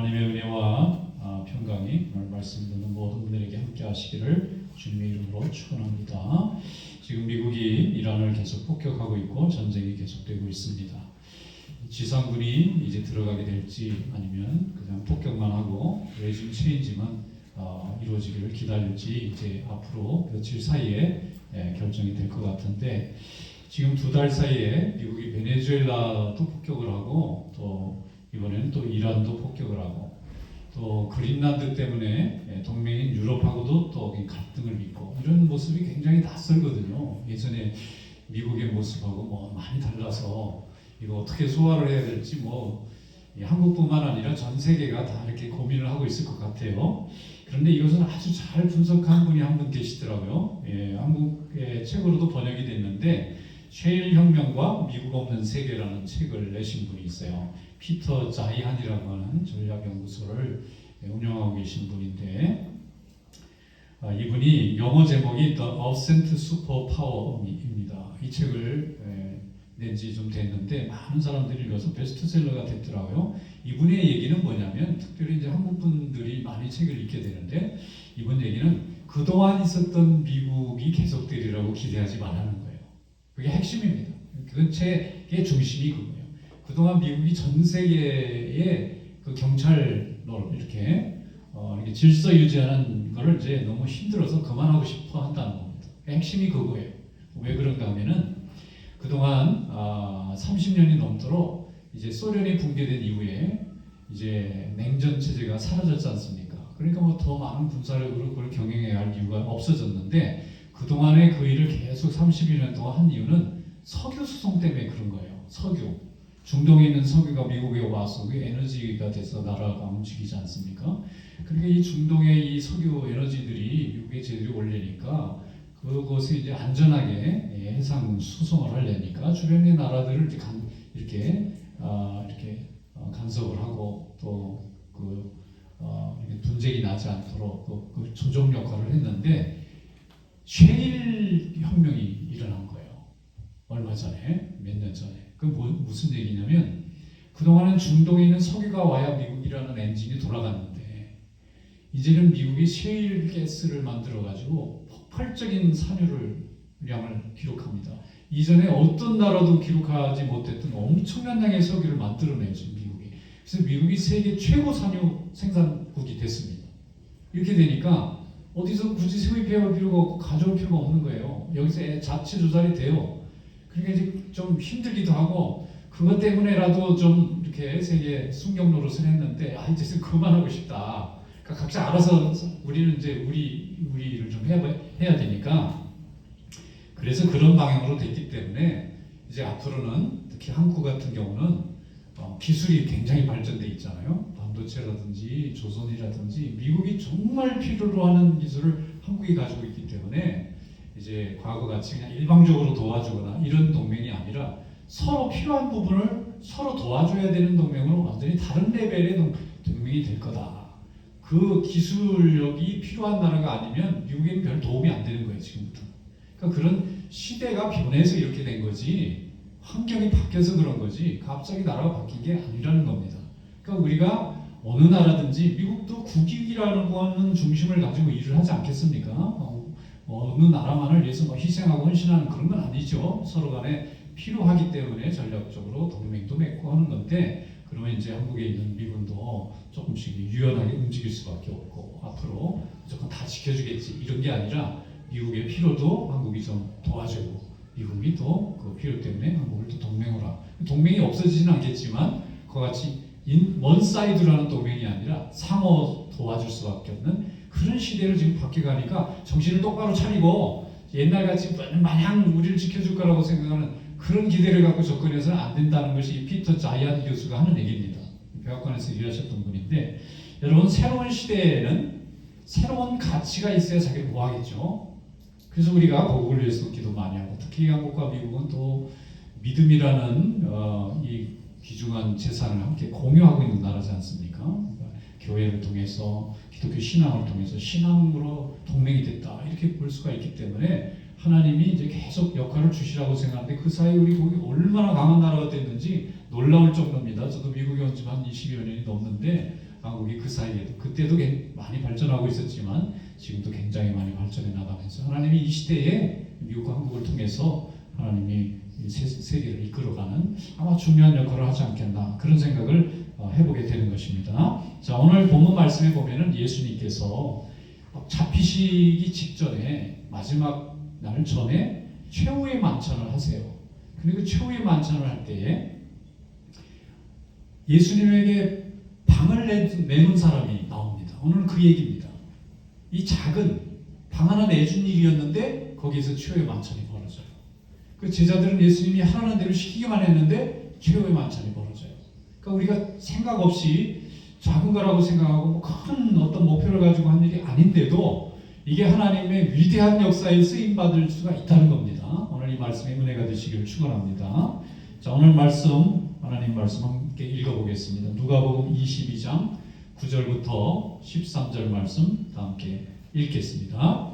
하나님의 은혜와 평강이 오늘 말씀 듣는 모든 분들에게 함께 하시기를 주님의 이름으로 축원합니다. 지금 미국이 이란을 계속 폭격하고 있고 전쟁이 계속되고 있습니다. 지상군이 이제 들어가게 될지 아니면 그냥 폭격만 하고 레짐 체인지만 이루어지기를 기다릴지 이제 앞으로 며칠 사이에 결정이 될 것 같은데, 지금 2달 사이에 미국이 베네수엘라도 폭격을 하고 또 이번에는 또 이란도 폭격을 하고 또 그린란드 때문에 동맹인 유럽하고도 또 갈등을 빚고, 이런 모습이 굉장히 낯설거든요. 예전에 미국의 모습하고 뭐 많이 달라서 이거 어떻게 소화를 해야 될지 한국뿐만 아니라 전 세계가 다 이렇게 고민을 하고 있을 것 같아요. 그런데 이것은 아주 잘 분석한 분이 한 분 계시더라고요. 한국의 책으로도 번역이 됐는데 셰일 혁명과 미국 없는 세계라는 책을 내신 분이 있어요. 피터 자이한이라고 하는 전략연구소를 운영하고 계신 분인데, 이분이 영어 제목이 The Ascent Superpower입니다. 이 책을 낸 지 좀 됐는데 많은 사람들이 읽어서 베스트셀러가 됐더라고요. 이분의 얘기는 뭐냐면, 특별히 이제 한국 분들이 많이 책을 읽게 되는데, 이분 얘기는 그동안 있었던 미국이 계속되리라고 기대하지 말라는 거예요. 그게 핵심입니다. 그 책의 중심이 그거예요. 그동안 미국이 전 세계의 그 경찰로 이렇게 질서 유지하는 거를 이제 너무 힘들어서 그만하고 싶어 한다는 겁니다. 핵심이 그거예요. 왜 그런가 하면은 그동안 30년이 넘도록 이제 소련이 붕괴된 이후에 이제 냉전 체제가 사라졌지 않습니까? 그러니까 더 많은 군사력으로 그걸 경영해야 할 이유가 없어졌는데, 그동안의 그 일을 계속 31년 동안 한 이유는 석유 수송 때문에 그런 거예요. 석유. 중동에 있는 석유가 미국에 와서 그게 에너지가 돼서 나라가 움직이지 않습니까? 그러니까 이 중동의 이 석유 에너지들이 미국에 제대로 올리니까 그것을 이제 안전하게 해상 수송을 하려니까 주변의 나라들을 이렇게 간섭을 하고 또 분쟁이 나지 않도록 그 조정 역할을 했는데, 셰일 혁명이 일어난 거예요. 얼마 전에, 몇 년 전에. 그 무슨 얘기냐면, 그동안은 중동에 있는 석유가 와야 미국이라는 엔진이 돌아갔는데, 이제는 미국이 셰일 가스를 만들어가지고 폭발적인 산유량을 기록합니다. 이전에 어떤 나라도 기록하지 못했던 엄청난 양의 석유를 만들어내죠, 미국이. 그래서 미국이 세계 최고 산유 생산국이 됐습니다. 이렇게 되니까 어디서 굳이 수입해올 필요가 없고 가져올 필요가 없는 거예요. 여기서 자체 조달이 돼요. 그러니까 이제 좀 힘들기도 하고, 그것 때문에라도 좀 이렇게 세계 순경 노릇을 했는데, 이제 그만하고 싶다. 그러니까 각자 알아서 우리는 이제 우리 일을 좀 해야 되니까, 그래서 그런 방향으로 됐기 때문에 이제 앞으로는 특히 한국 같은 경우는 기술이 굉장히 발전돼 있잖아요. 반도체라든지 조선이라든지 미국이 정말 필요로 하는 기술을 한국이 가지고 있기 때문에 이제 과거같이 그냥 일방적으로 도와주거나 이런 동맹이 아니라 서로 필요한 부분을 서로 도와줘야 되는 동맹으로 완전히 다른 레벨의 동맹이 될 거다. 그 기술력이 필요한 나라가 아니면 미국에는 별 도움이 안 되는 거예요, 지금부터. 그러니까 그런 시대가 변해서 이렇게 된 거지, 환경이 바뀌어서 그런 거지 갑자기 나라가 바뀐 게 아니라는 겁니다. 그러니까 우리가 어느 나라든지, 미국도 국익이라는 거는 중심을 가지고 일을 하지 않겠습니까? 어느 나라만을 위해서 희생하고 헌신하는 그런 건 아니죠. 서로 간에 필요하기 때문에 전략적으로 동맹도 맺고 하는 건데, 그러면 이제 한국에 있는 미군도 조금씩 유연하게 움직일 수밖에 없고, 앞으로 무조건 다 지켜주겠지 이런 게 아니라 미국의 필요도 한국이 좀 도와주고, 미국이 또 그 필요 때문에 한국을 또 동맹으로 하고, 동맹이 없어지지는 않겠지만 그와 같이 원사이드라는 동맹이 아니라 상호 도와줄 수밖에 없는 그런 시대를 지금 바뀌어가니까 정신을 똑바로 차리고, 옛날같이 마냥 우리를 지켜줄 거라고 생각하는 그런 기대를 갖고 접근해서는 안 된다는 것이 피터 자이안 교수가 하는 얘기입니다. 백악관에서 일하셨던 분인데, 여러분, 새로운 시대에는 새로운 가치가 있어야 자기를 보호하겠죠. 그래서 우리가 거국을 위해서 기도 많이 하고, 특히 한국과 미국은 또 믿음이라는 이 귀중한 재산을 함께 공유하고 있는 나라지 않습니까? 그러니까 교회를 통해서, 기독교 신앙을 통해서 신앙으로 동맹이 됐다 이렇게 볼 수가 있기 때문에 하나님이 이제 계속 역할을 주시라고 생각하는데, 그 사이에 우리 거기 얼마나 강한 나라가 됐는지 놀라울 정도입니다. 저도 미국에 온 지 한 20여 년이 넘는데 한국이 그 사이에도 그때도 많이 발전하고 있었지만 지금도 굉장히 많이 발전해 나가면서 하나님이 이 시대에 미국과 한국을 통해서 하나님이 세계를 이끌어가는 아마 중요한 역할을 하지 않겠나 그런 생각을 해보게 되는 것입니다. 자, 오늘 본문 말씀에 보면은 예수님께서 잡히시기 직전에 마지막 날 전에 최후의 만찬을 하세요. 근데 그 최후의 만찬을 할 때에 예수님에게 방을 내는 사람이 나옵니다. 오늘은 그 얘기입니다. 이 작은 방 하나 내준 일이었는데 거기에서 최후의 만찬이 벌어져요. 그 제자들은 예수님이 하라는 대로 시키기만 했는데 최후의 만찬이 벌어져요. 그러니까 우리가 생각 없이 작은 거라고 생각하고 큰 어떤 목표를 가지고 한 일이 아닌데도 이게 하나님의 위대한 역사에 쓰임받을 수가 있다는 겁니다. 오늘 이 말씀에 은혜가 되시기를 축원합니다. 자, 오늘 말씀 하나님 말씀 함께 읽어보겠습니다. 누가복음 22장 9절부터 13절 말씀 다 함께 읽겠습니다.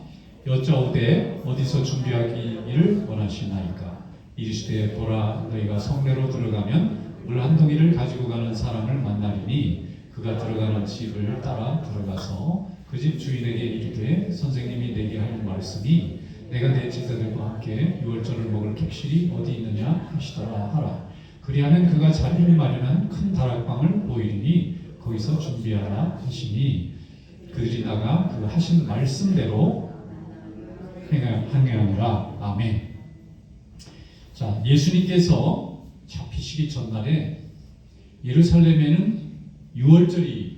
여짜오되 어디서 준비하기를 원하시나이까? 이르시되 보라, 너희가 성내로 들어가면 물 한 동이를 가지고 가는 사람을 만나리니 그가 들어가는 집을 따라 들어가서 그 집 주인에게 이르되 선생님이 내게 하는 말씀이 내가 내 제자들과 함께 유월절을 먹을 객실이 어디 있느냐 하시더라 하라. 그리하면 그가 자기를 마련한 큰 다락방을 보이리니 거기서 준비하라 하시니 그들이 나가 그 하신 말씀대로 행하니라. 아멘. 자, 예수님께서 잡히시기 전날에 예루살렘에는 유월절이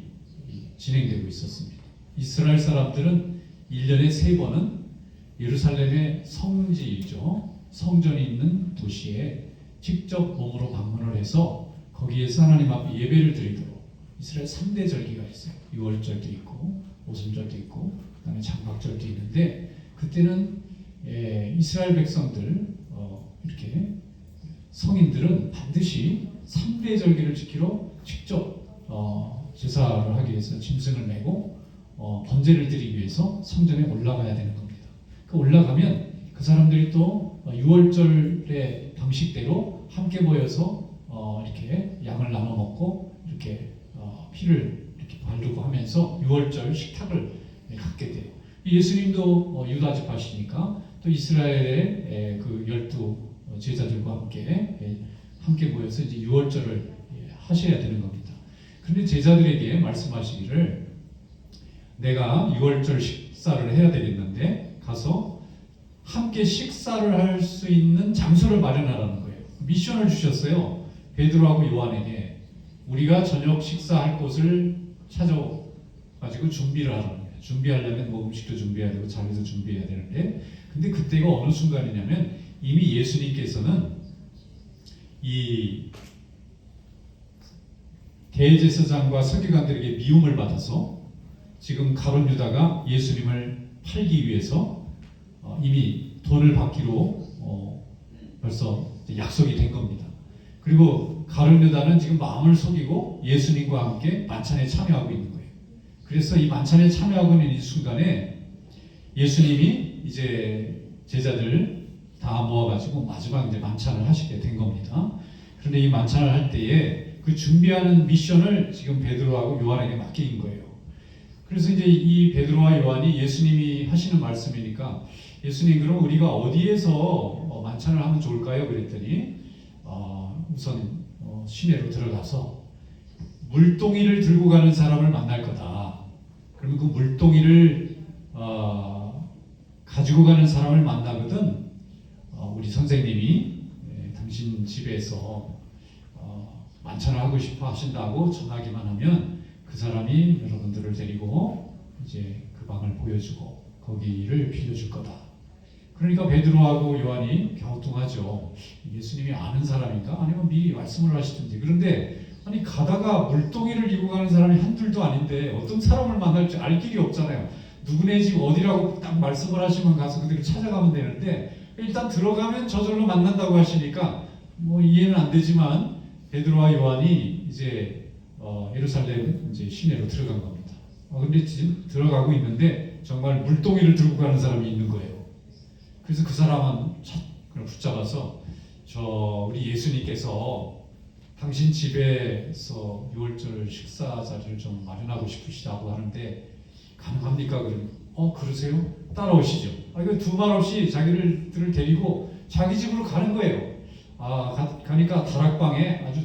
진행되고 있었습니다. 이스라엘 사람들은 1년에 3번은 예루살렘의 성지이죠. 성전이 있는 도시에 직접 몸으로 방문을 해서 거기에서 하나님 앞에 예배를 드리도록 이스라엘 3대 절기가 있어요. 유월절도 있고 오순절도 있고 그다음에 장막절도 있는데 그때는 이스라엘 백성들 이렇게 성인들은 반드시 3대 절기를 지키러 직접 제사를 하기 위해서 짐승을 메고 번제를 드리기 위해서 성전에 올라가야 되는 겁니다. 그 올라가면 그 사람들이 또 유월절의 방식대로 함께 모여서 이렇게 양을 나눠 먹고 이렇게 피를 이렇게 바르고 하면서 유월절 식탁을 갖게 돼요. 예수님도 유다 지파시니까 또 이스라엘의 그 12 제자들과 함께 모여서 이제 유월절을 하셔야 되는 겁니다. 그런데 제자들에게 말씀하시기를 내가 유월절 식사를 해야 되겠는데 가서 함께 식사를 할 수 있는 장소를 마련하라는 거예요. 미션을 주셨어요. 베드로하고 요한에게 우리가 저녁 식사할 곳을 찾아가지고 준비를 하라는 거예요. 준비하려면 뭐 음식도 준비해야 되고 자기도 준비해야 되는데 근데 그때가 어느 순간이냐면 이미 예수님께서는 이 대제사장과 서기관들에게 미움을 받아서 지금 가룟 유다가 예수님을 팔기 위해서 이미 돈을 받기로 벌써 약속이 된 겁니다. 그리고 가룟 유다는 지금 마음을 속이고 예수님과 함께 만찬에 참여하고 있는 거예요. 그래서 이 만찬에 참여하고 있는 이 순간에 예수님이 이제 제자들 다 모아가지고 마지막 이제 만찬을 하시게 된 겁니다. 그런데 이 만찬을 할 때에 그 준비하는 미션을 지금 베드로하고 요한에게 맡긴 거예요. 그래서 이제 이 베드로와 요한이 예수님이 하시는 말씀이니까 예수님 그럼 우리가 어디에서 만찬을 하면 좋을까요? 그랬더니 우선 시내로 들어가서 물동이를 들고 가는 사람을 만날 거다. 그러면 그 물동이를 가지고 가는 사람을 만나거든 우리 선생님이 당신 집에서 만찬을 하고 싶어 하신다고 전하기만 하면 그 사람이 여러분들을 데리고 이제 그 방을 보여주고 거기를 빌려줄 거다. 그러니까 베드로하고 요한이 갸우뚱하죠. 예수님이 아는 사람인가? 아니면 미리 말씀을 하시든지. 그런데 아니 가다가 물동이를 이고 가는 사람이 한둘도 아닌데 어떤 사람을 만날지 알 길이 없잖아요. 누구네 집 어디라고 딱 말씀을 하시면 가서 그들을 찾아가면 되는데 일단 들어가면 저절로 만난다고 하시니까 뭐 이해는 안 되지만 베드로와 요한이 이제 예루살렘 이제 시내로 들어간 겁니다. 근데 지금 들어가고 있는데 정말 물동이를 들고 가는 사람이 있는 거예요. 그래서 그 사람은 그냥 붙잡아서 우리 예수님께서 당신 집에서 유월절 식사 자리를 좀 마련하고 싶으시다고 하는데 가능합니까? 그러면 그러세요? 따라오시죠. 이거 두말 없이 자기들을 데리고 자기 집으로 가는 거예요. 가니까 다락방에 아주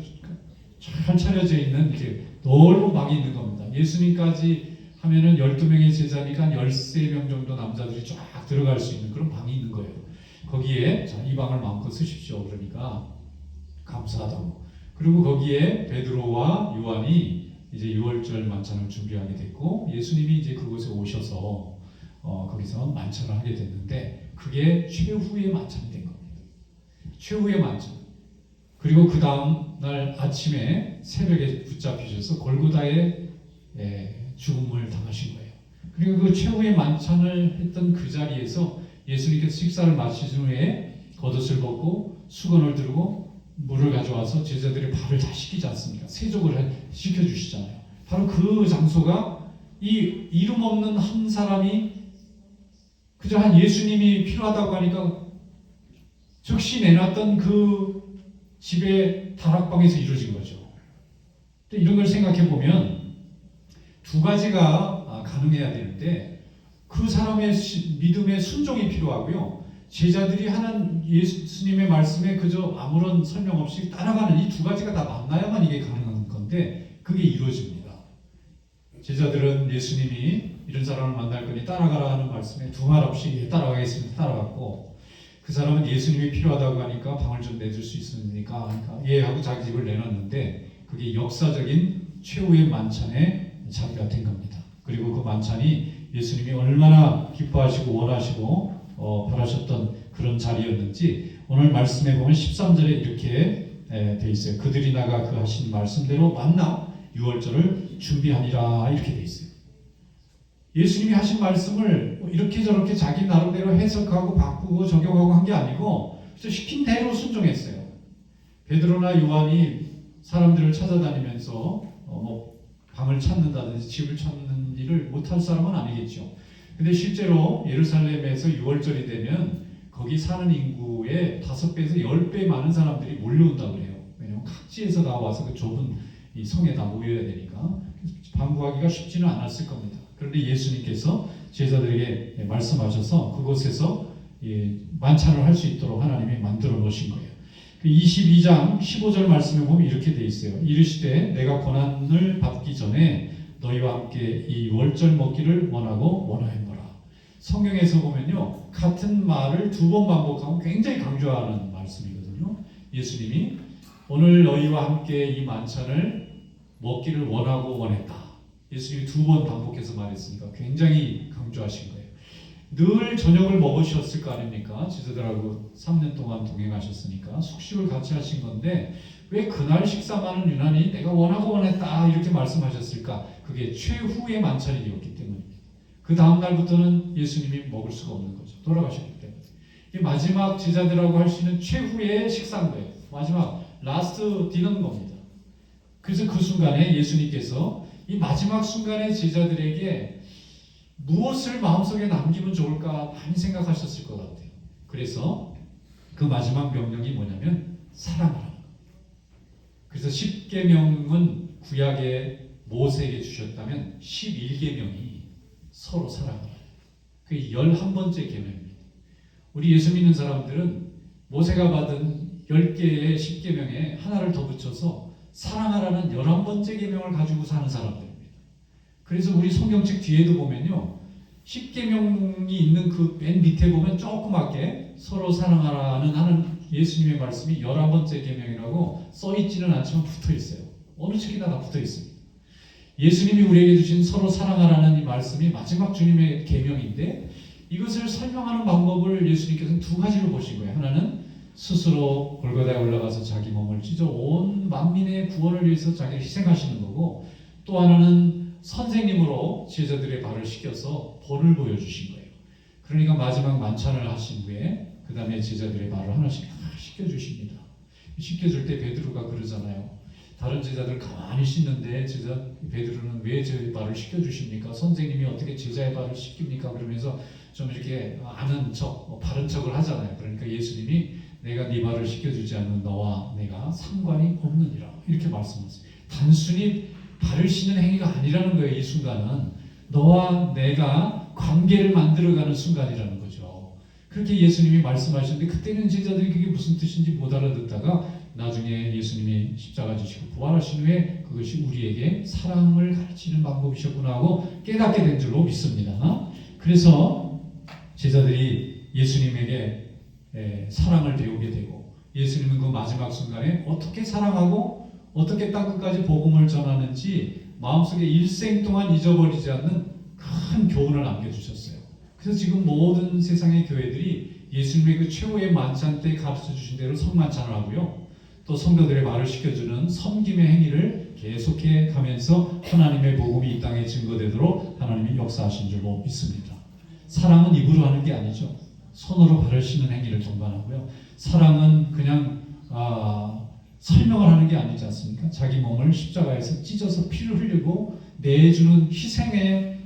잘 차려져 있는 이렇게 넓은 방이 있는 겁니다. 예수님까지 하면은 12명의 제자니까 한 13명 정도 남자들이 쫙 들어갈 수 있는 그런 방이 있는 거예요. 거기에 이 방을 마음껏 쓰십시오. 그러니까 감사하다고. 그리고 거기에 베드로와 요한이 이제 유월절 만찬을 준비하게 됐고 예수님이 이제 그곳에 오셔서 거기서 만찬을 하게 됐는데 그게 최후의 만찬이 된 겁니다. 최후의 만찬. 그리고 그 다음 날 아침에 새벽에 붙잡히셔서 골고다에 죽음을 당하신 거예요. 그리고 그 최후의 만찬을 했던 그 자리에서 예수님께서 식사를 마치신 후에 겉옷을 벗고 수건을 들고 물을 가져와서 제자들의 발을 다 씻기지 않습니까? 세족을 시켜주시잖아요. 바로 그 장소가 이 이름 없는 한 사람이 그저 한 예수님이 필요하다고 하니까 즉시 내놨던 그 집의 다락방에서 이루어진 거죠. 이런 걸 생각해 보면 두 가지가 가능해야 되는데 그 사람의 믿음의 순종이 필요하고요. 제자들이 하는 예수님의 말씀에 그저 아무런 설명 없이 따라가는 이 두 가지가 다 만나야만 이게 가능한 건데 그게 이루어집니다. 제자들은 예수님이 이런 사람을 만날 거니 따라가라 하는 말씀에 두 말 없이 따라가겠습니다. 따라갔고 그 사람은 예수님이 필요하다고 하니까 방을 좀 내줄 수 있습니까? 하니까 예 하고 자기 집을 내놨는데 그게 역사적인 최후의 만찬의 자리가 된 겁니다. 그리고 그 만찬이 예수님이 얼마나 기뻐하시고 원하시고 바라셨던 그런 자리였는지 오늘 말씀에 보면 13절에 이렇게 돼 있어요. 그들이 나가 그 하신 말씀대로 만나 유월절을 준비하니라 이렇게 돼 있어요. 예수님이 하신 말씀을 이렇게 저렇게 자기 나름대로 해석하고 바꾸고 적용하고 한 게 아니고 시킨 대로 순종했어요. 베드로나 요한이 사람들을 찾아다니면서 방을 찾는다든지 집을 찾는 일을 못할 사람은 아니겠죠. 근데 실제로 예루살렘에서 6월절이 되면 거기 사는 인구의 5배에서 10배 많은 사람들이 몰려온다고 그래요. 왜냐하면 각지에서 나와서 그 좁은 이 성에 다 모여야 되니까 방 구하기가 쉽지는 않았을 겁니다. 그런데 예수님께서 제자들에게 말씀하셔서 그곳에서 만찬을 할 수 있도록 하나님이 만들어 놓으신 거예요. 22장 15절 말씀에 보면 이렇게 돼 있어요. 이르시되 내가 고난을 받기 전에 너희와 함께 이 월절 먹기를 원하고 원하였노라. 성경에서 보면요 같은 말을 두 번 반복하면 굉장히 강조하는 말씀이거든요. 예수님이 오늘 너희와 함께 이 만찬을 먹기를 원하고 원했다. 예수님이 두 번 반복해서 말했으니까 굉장히 강조하신 거예요. 늘 저녁을 먹으셨을 거 아닙니까? 제자들하고 3년 동안 동행하셨으니까 숙식을 같이 하신 건데 왜 그날 식사만은 유난히 내가 원하고 원했다 이렇게 말씀하셨을까? 그게 최후의 만찬이 되었기 때문입니다. 그 다음 날부터는 예수님이 먹을 수가 없는 거죠. 돌아가셨기 때문에. 이 마지막 제자들하고 할 수 있는 최후의 식사인 거예요. 마지막 라스트 디너인 겁니다. 그래서 그 순간에 예수님께서 이 마지막 순간에 제자들에게 무엇을 마음속에 남기면 좋을까 많이 생각하셨을 것 같아요. 그래서 그 마지막 명령이 뭐냐면 사랑하라. 그래서 10계명은 구약에 모세에게 주셨다면 11계명이 서로 사랑하라. 그게 11번째 계명입니다. 우리 예수 믿는 사람들은 모세가 받은 10개의 10계명에 하나를 더 붙여서 사랑하라는 11번째 계명을 가지고 사는 사람들입니다. 그래서 우리 성경책 뒤에도 보면요 10계명이 있는 그 맨 밑에 보면 조그맣게 서로 사랑하라는 하는 예수님의 말씀이 11번째 계명이라고 써있지는 않지만 붙어있어요. 어느 책이나 다 붙어있습니다. 예수님이 우리에게 주신 서로 사랑하라는 이 말씀이 마지막 주님의 계명인데 이것을 설명하는 방법을 예수님께서는 두 가지로 보신 거예요. 하나는 스스로 골고다에 올라가서 자기 몸을 찢어 온 만민의 구원을 위해서 자기를 희생하시는 거고 또 하나는 선생님으로 제자들의 발을 씻겨서 본을 보여주신 거예요. 그러니까 마지막 만찬을 하신 후에 그 다음에 제자들의 발을 하나씩 다 씻겨주십니다. 씻겨줄 때 베드로가 그러잖아요. 다른 제자들 가만히 씻는데 베드로는 왜 제 발을 씻겨주십니까? 선생님이 어떻게 제자의 발을 씻깁니까? 그러면서 좀 이렇게 아는 척, 바른 척을 하잖아요. 그러니까 예수님이 내가 네 발을 씻겨주지 않는 너와 내가 상관이 없느니라 이렇게 말씀하세요. 단순히 발을 씻는 행위가 아니라는 거예요. 이 순간은 너와 내가 관계를 만들어가는 순간이라는 거죠. 그렇게 예수님이 말씀하셨는데 그때는 제자들이 그게 무슨 뜻인지 못 알아듣다가 나중에 예수님이 십자가 지시고 부활하신 후에 그것이 우리에게 사랑을 가르치는 방법이셨구나 하고 깨닫게 된 줄로 믿습니다. 그래서 제자들이 예수님에게 사랑을 배우게 되고 예수님은 그 마지막 순간에 어떻게 사랑하고 어떻게 땅끝까지 복음을 전하는지 마음속에 일생 동안 잊어버리지 않는 큰 교훈을 남겨주셨어요. 그래서 지금 모든 세상의 교회들이 예수님의 그 최후의 만찬 때 가르쳐 주신 대로 성만찬을 하고요. 또 성도들의 말을 시켜주는 섬김의 행위를 계속해 가면서 하나님의 복음이 이 땅에 증거되도록 하나님이 역사하신 줄로 믿습니다. 사랑은 입으로 하는 게 아니죠. 손으로 발을 씻는 행위를 동반하고요. 사랑은 그냥 설명을 하는 게 아니지 않습니까? 자기 몸을 십자가에서 찢어서 피를 흘리고 내주는 희생의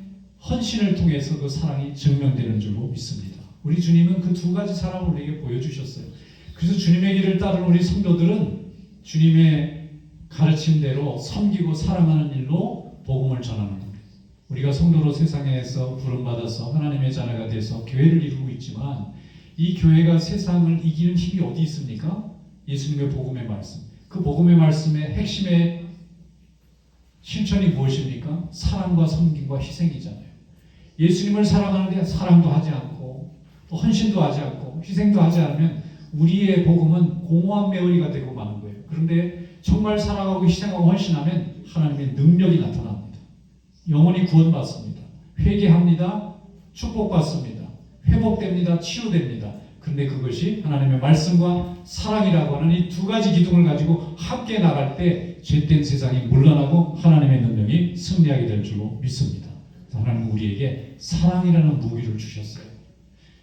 헌신을 통해서 그 사랑이 증명되는 줄로 믿습니다. 우리 주님은 그 두 가지 사랑을 우리에게 보여주셨어요. 그래서 주님의 길을 따르는 우리 성도들은 주님의 가르침대로 섬기고 사랑하는 일로 복음을 전하는 겁니다. 우리가 성도로 세상에서 부름받아서 하나님의 자녀가 돼서 교회를 이루고 있지만 이 교회가 세상을 이기는 힘이 어디 있습니까? 예수님의 복음의 말씀. 그 복음의 말씀의 핵심의 실천이 무엇입니까? 사랑과 섬김과 희생이잖아요. 예수님을 사랑하는데 사랑도 하지 않고 또 헌신도 하지 않고 희생도 하지 않으면 우리의 복음은 공허한 메어리가 되고 마는 거예요. 그런데 정말 사랑하고 희생하고 헌신하면 하나님의 능력이 나타납니다. 영혼이 구원받습니다. 회개합니다. 축복받습니다. 회복됩니다. 치유됩니다. 그런데 그것이 하나님의 말씀과 사랑이라고 하는 이 두 가지 기둥을 가지고 함께 나갈 때 죄된 세상이 물러나고 하나님의 능력이 승리하게 될 줄로 믿습니다. 하나님은 우리에게 사랑이라는 무기를 주셨어요.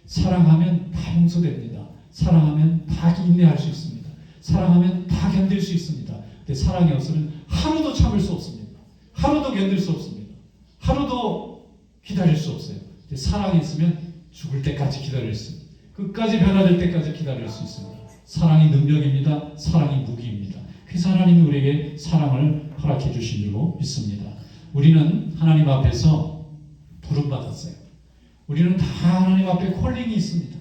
사랑하면 다 용서됩니다. 사랑하면 다 인내할 수 있습니다. 사랑하면 다 견딜 수 있습니다. 근데 사랑이 없으면 하루도 참을 수 없습니다. 하루도 견딜 수 없습니다. 하루도 기다릴 수 없어요. 근데 사랑이 있으면 죽을 때까지 기다릴 수 있습니다. 끝까지 변화될 때까지 기다릴 수 있습니다. 사랑이 능력입니다. 사랑이 무기입니다. 그래서 하나님이 우리에게 사랑을 허락해 주신 줄로 믿습니다. 우리는 하나님 앞에서 부름받았어요. 우리는 다 하나님 앞에 콜링이 있습니다.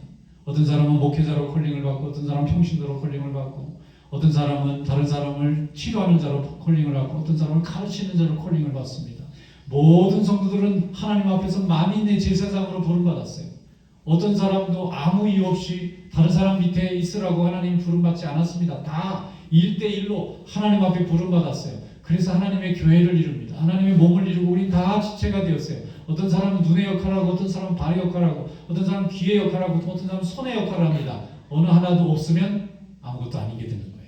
어떤 사람은 목회자로 콜링을 받고 어떤 사람은 평신도로 콜링을 받고 어떤 사람은 다른 사람을 치료하는 자로 콜링을 받고 어떤 사람은 가르치는 자로 콜링을 받습니다. 모든 성도들은 하나님 앞에서 만인의 제사장으로 부름받았어요. 어떤 사람도 아무 이유 없이 다른 사람 밑에 있으라고 하나님 부름받지 않았습니다. 다 1대1로 하나님 앞에 부름받았어요. 그래서 하나님의 교회를 이룹니다. 하나님의 몸을 이루고 우린 다 지체가 되었어요. 어떤 사람은 눈의 역할을 하고 어떤 사람은 발의 역할을 하고 어떤 사람은 귀의 역할을 하고 어떤 사람은 손의 역할을 합니다. 어느 하나도 없으면 아무것도 아니게 되는 거예요.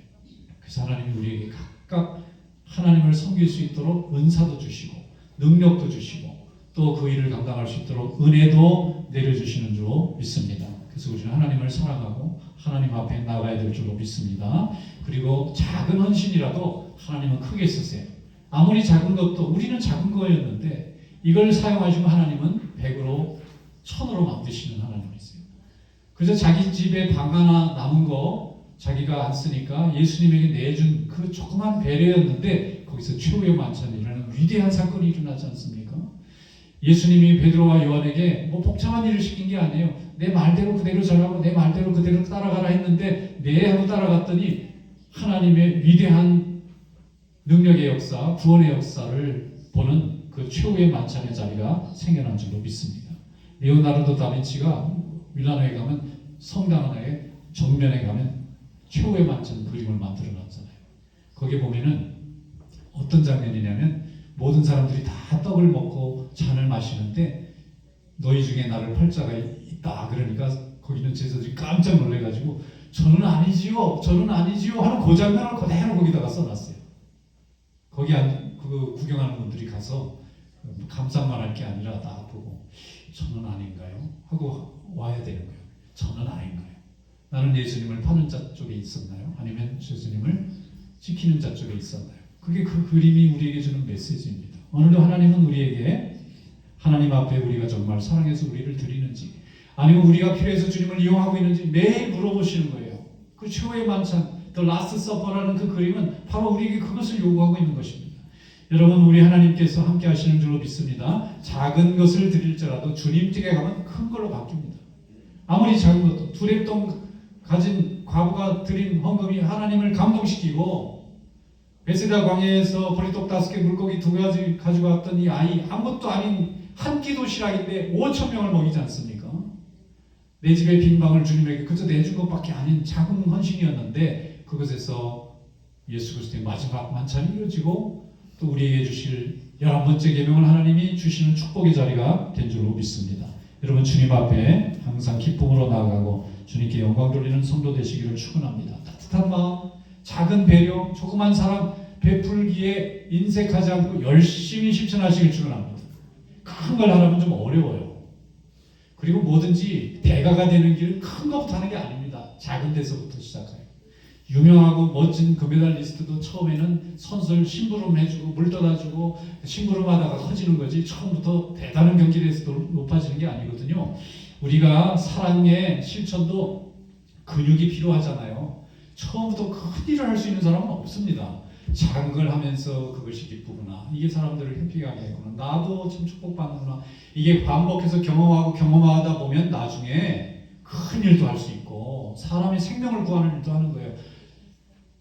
그래서 하나님이 우리에게 각각 하나님을 섬길 수 있도록 은사도 주시고 능력도 주시고 또 그 일을 감당할 수 있도록 은혜도 내려주시는 줄로 믿습니다. 그래서 우리는 하나님을 사랑하고 하나님 앞에 나가야 될 줄로 믿습니다. 그리고 작은 헌신이라도 하나님은 크게 쓰세요. 아무리 작은 것도 우리는 작은 거였는데 이걸 사용하시면 하나님은 100으로 1000으로 만드시는 하나님이세요. 그래서 자기 집에 방 하나 남은 거 자기가 안 쓰니까 예수님에게 내준 그 조그만 배려였는데 거기서 최후의 만찬이라는 위대한 사건이 일어나지 않습니까? 예수님이 베드로와 요한에게 뭐 복잡한 일을 시킨 게 아니에요. 내 말대로 그대로 전하고 내 말대로 그대로 따라가라 했는데 네 하고 따라갔더니 하나님의 위대한 능력의 역사, 구원의 역사를 보는 그 최후의 만찬의 자리가 생겨난 줄로 믿습니다. 레오나르도 다빈치가 밀라노에 가면 성당 하나에 정면에 가면 최후의 만찬 그림을 만들어 놨잖아요. 거기 보면은 어떤 장면이냐면 모든 사람들이 다 떡을 먹고 잔을 마시는데 너희 중에 나를 팔자가 있다 그러니까 거기는 제자들이 깜짝 놀래가지고 저는 아니지요 하는 그 장면을 그대로 거기다가 써놨어요. 거기 그 구경하는 분들이 가서 감상만 할 게 아니라 나 보고 저는 아닌가요? 하고 와야 되는 거예요. 저는 아닌가요? 나는 예수님을 파는 자 쪽에 있었나요? 아니면 예수님을 지키는 자 쪽에 있었나요? 그게 그 그림이 우리에게 주는 메시지입니다. 오늘도 하나님은 우리에게 하나님 앞에 우리가 정말 사랑해서 우리를 드리는지 아니면 우리가 필요해서 주님을 이용하고 있는지 매일 물어보시는 거예요. 그 최후의 만찬, 또 라스트 서퍼라는 그 그림은 바로 우리에게 그것을 요구하고 있는 것입니다. 여러분, 우리 하나님께서 함께 하시는 줄로 믿습니다. 작은 것을 드릴지라도 주님 댁에 가면 큰 걸로 바뀝니다. 아무리 작은 것도 두렙돈 가진 과부가 드린 헌금이 하나님을 감동시키고, 베세다 광야에서 보리떡 5개 물고기 2가지 가지고 왔던 이 아이, 아무것도 아닌 한 끼 도시락인데 5,000명을 먹이지 않습니까? 내 집에 빈 방을 주님에게 그저 내준 것밖에 아닌 작은 헌신이었는데, 그것에서 예수 그리스도의 마지막 만찬이 이루어지고 또 우리에게 주실 11번째 계명을 하나님이 주시는 축복의 자리가 된 줄로 믿습니다. 여러분, 주님 앞에 항상 기쁨으로 나아가고 주님께 영광 돌리는 성도 되시기를 축원합니다. 따뜻한 마음, 작은 배려, 조그만 사랑 베풀기에 인색하지 않고 열심히 실천하시길 축원합니다. 큰 걸 하려면 좀 어려워요. 그리고 뭐든지 대가가 되는 길은 큰 것부터 하는 게 아닙니다. 작은 데서부터 시작해요. 유명하고 멋진 금메달리스트도 처음에는 선수를 심부름 해주고 물 떠다주고 심부름하다가 커지는 거지, 처음부터 대단한 경기에서 높아지는 게 아니거든요. 우리가 사랑의 실천도 근육이 필요하잖아요. 처음부터 큰 일을 할 수 있는 사람은 없습니다. 작은 걸 하면서 그것이 기쁘구나, 이게 사람들을 해피하게 했구나, 나도 참 축복받는구나, 이게 반복해서 경험하다 보면 나중에 큰 일도 할 수 있고 사람의 생명을 구하는 일도 하는 거예요.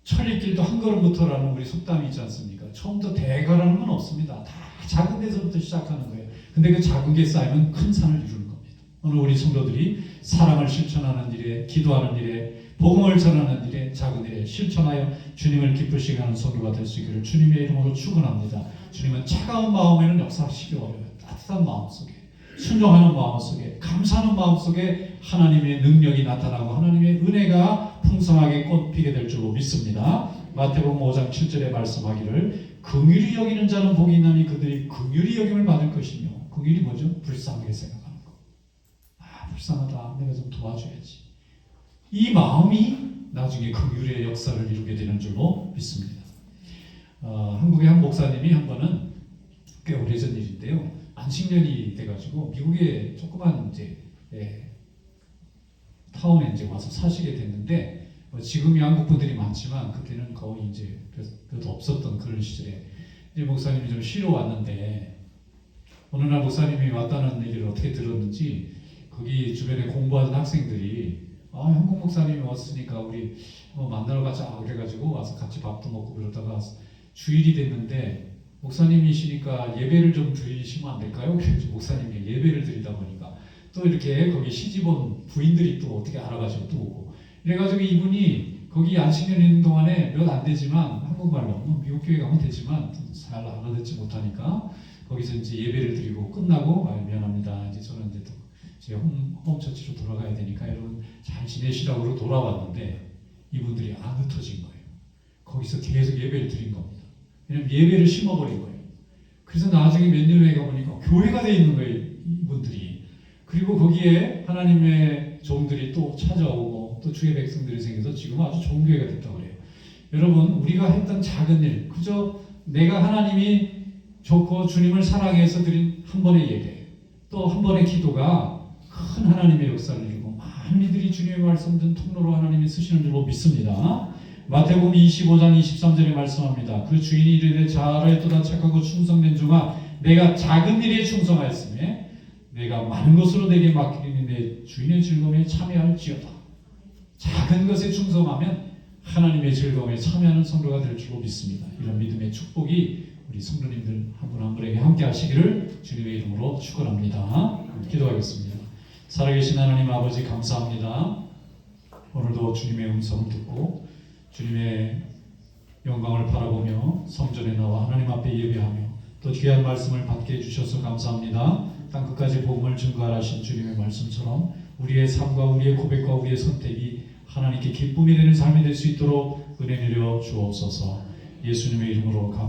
천리길도 한 걸음부터라는 우리 속담이 있지 않습니까? 처음부터 대가라는 건 없습니다. 다 작은 데서부터 시작하는 거예요. 근데 그 작은 게 쌓이면 큰 산을 이루는 겁니다. 오늘 우리 성도들이 사랑을 실천하는 일에, 기도하는 일에, 복음을 전하는 일에, 작은 일에 실천하여 주님을 기쁘시게 하는 성도가 될 수 있기를 주님의 이름으로 축원합니다. 주님은 차가운 마음에는 역사하시기 어려워요. 따뜻한 마음 속에, 순종하는 마음 속에, 감사하는 마음 속에 하나님의 능력이 나타나고 하나님의 은혜가 풍성하게 꽃피게 될 줄로 믿습니다. 마태복음 5장 7절에 말씀하기를 긍휼히 여기는 자는 복이 있나니 그들이 긍휼히 여김을 받을 것이며, 긍휼이 뭐죠? 불쌍하게 생각하는 거. 아, 불쌍하다, 내가 좀 도와줘야지. 이 마음이 나중에 긍휼의 역사를 이루게 되는 줄로 믿습니다. 한국의 한 목사님이 한 번은, 꽤 오래전 일인데요, 안식년이 돼가지고 미국의 조그만 타운에 와서 사시게 됐는데, 지금이 한국 분들이 많지만 그때는 거의 별로 없었던 그런 시절에 이제 목사님이 좀 쉬러 왔는데, 어느 날 목사님이 왔다는 얘기를 어떻게 들었는지 거기 주변에 공부하는 학생들이 한국 목사님이 왔으니까 우리 만나러 가자 그래가지고 와서 같이 밥도 먹고 그러다가 주일이 됐는데 목사님이시니까 예배를 좀 드리시면 안 될까요? 그래서 목사님이 예배를 드리다 보니까 또 이렇게 거기 시집온 부인들이 또 어떻게 알아가지고 또 오고, 이래가지고 이분이 거기 안식년 있는 동안에 몇 안 되지만 한국말로 미국 교회 가면 되지만 잘 알아듣지 못하니까 거기서 이제 예배를 드리고 끝나고 미안합니다, 이제 저는 이제 또 제 홈처치로 돌아가야 되니까 여러분 잘 지내시라고 그러고 돌아왔는데 이분들이 안 흩어진 거예요. 거기서 계속 예배를 드린 겁니다. 왜냐면 예배를 심어버린 거예요. 그래서 나중에 몇 년 후에 가보니까 교회가 돼 있는 거예요, 이분들이. 그리고 거기에 하나님의 종들이 또 찾아오고 또 주의 백성들이 생겨서 지금 아주 좋은 교회가 됐다고 그래요. 여러분, 우리가 했던 작은 일, 그저 내가 하나님이 좋고 주님을 사랑해서 드린 한 번의 예배, 또 한 번의 기도가 큰 하나님의 역사를 이루고 많은 이들이 주님의 말씀 듣는 통로로 하나님이 쓰시는 줄로 믿습니다. 마태복음 25장 23절에 말씀합니다. 그 주인이 이르되 잘하였도다 착하고 충성된 종아, 내가 작은 일에 충성하였으며 내가 많은 것으로 내게 맡기니 내 주인의 즐거움에 참여할지어다. 작은 것에 충성하면 하나님의 즐거움에 참여하는 성도가 될 줄로 믿습니다. 이런 믿음의 축복이 우리 성도님들 한 분 한 분에게 함께 하시기를 주님의 이름으로 축원합니다. 기도하겠습니다. 살아계신 하나님 아버지, 감사합니다. 오늘도 주님의 음성을 듣고 주님의 영광을 바라보며 성전에 나와 하나님 앞에 예배하며 또 귀한 말씀을 받게 해주셔서 감사합니다. 땅끝까지 복음을 증거하신 주님의 말씀처럼 우리의 삶과 우리의 고백과 우리의 선택이 하나님께 기쁨이 되는 삶이 될 수 있도록 은혜 내려 주옵소서. 예수님의 이름으로